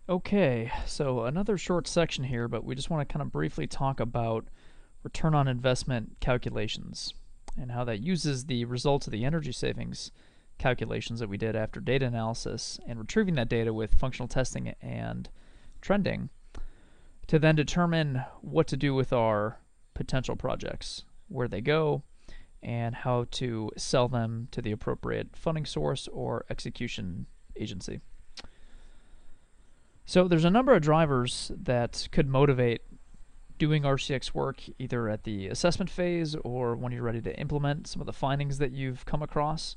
Okay, so another short section here, but we just want to kind of briefly talk about return on investment calculations and how that uses the results of the energy savings calculations that we did after data analysis and retrieving that data with functional testing and trending to then determine what to do with our potential projects, where they go, and how to sell them to the appropriate funding source or execution agency. So there's a number of drivers that could motivate doing RCx work either at the assessment phase or when you're ready to implement some of the findings that you've come across.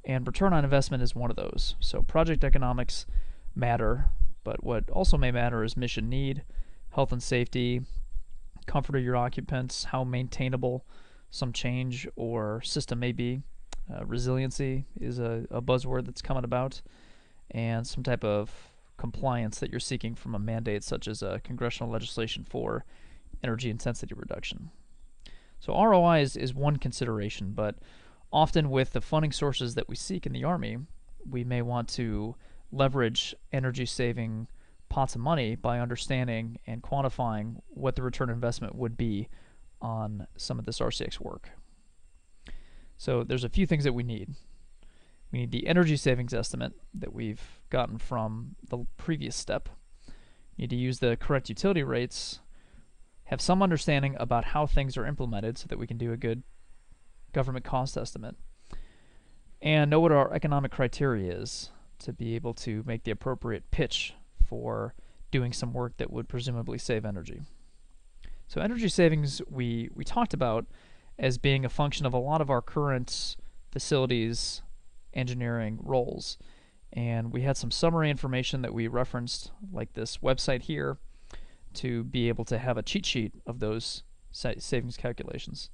And return on investment is one of those. So project economics matter, but what also may matter is mission need, health and safety, comfort of your occupants, how maintainable some change or system may be. Resiliency is a buzzword that's coming about, and some type of compliance that you're seeking from a mandate such as congressional legislation for energy intensity reduction. So ROI is one consideration, but often with the funding sources that we seek in the Army, we may want to leverage energy saving pots of money by understanding and quantifying what the return investment would be on some of this RCx work. So there's a few things that we need. We need the energy savings estimate that we've gotten from the previous step. You need to use the correct utility rates, have some understanding about how things are implemented so that we can do a good government cost estimate, and know what our economic criteria is to be able to make the appropriate pitch for doing some work that would presumably save energy. So energy savings we talked about as being a function of a lot of our current facilities engineering roles, and we had some summary information that we referenced, like this website here, to be able to have a cheat sheet of those savings calculations.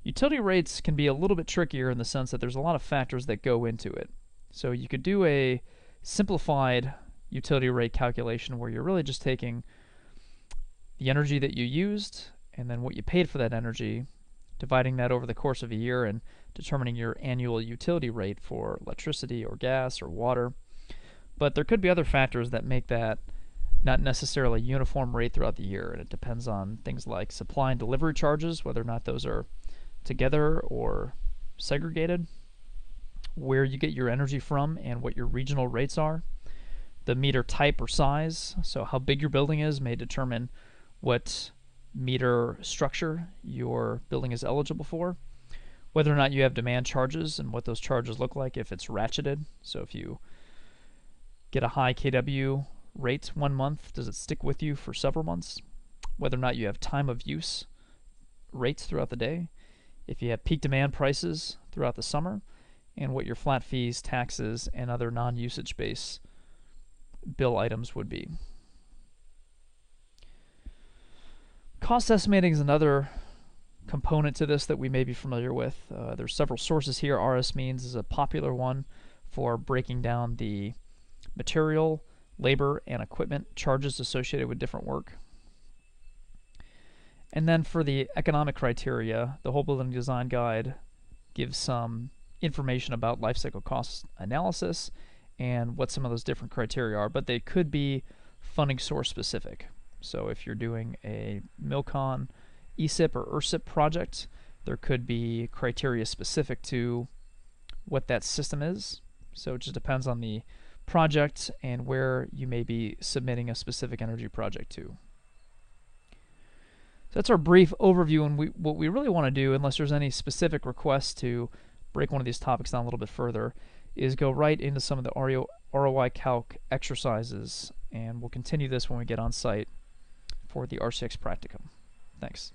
Utility rates can be a little bit trickier in the sense that there's a lot of factors that go into it. So you could do a simplified utility rate calculation where you're really just taking the energy that you used and then what you paid for that energy, dividing that over the course of a year and determining your annual utility rate for electricity or gas or water. But there could be other factors that make that not necessarily a uniform rate throughout the year, and it depends on things like supply and delivery charges, whether or not those are together or segregated, where you get your energy from and what your regional rates are, the meter type or size, so how big your building is may determine what meter structure your building is eligible for, whether or not you have demand charges and what those charges look like if it's ratcheted. So if you get a high kW rate 1 month, does it stick with you for several months? Whether or not you have time of use rates throughout the day, if you have peak demand prices throughout the summer, and what your flat fees, taxes, and other non-usage based bill items would be. Cost estimating is another component to this that we may be familiar with. There's several sources here. RS Means is a popular one for breaking down the material, labor, and equipment charges associated with different work. And then for the economic criteria, the Whole Building Design Guide gives some information about life cycle cost analysis and what some of those different criteria are, but they could be funding source specific. So if you're doing a MILCON, ESIP, or ERSIP project, there could be criteria specific to what that system is. So it just depends on the project and where you may be submitting a specific energy project to. So that's our brief overview, and what we really want to do, unless there's any specific requests to break one of these topics down a little bit further, is go right into some of the ROI Calc exercises, and we'll continue this when we get on site for the RCx Practicum. Thanks.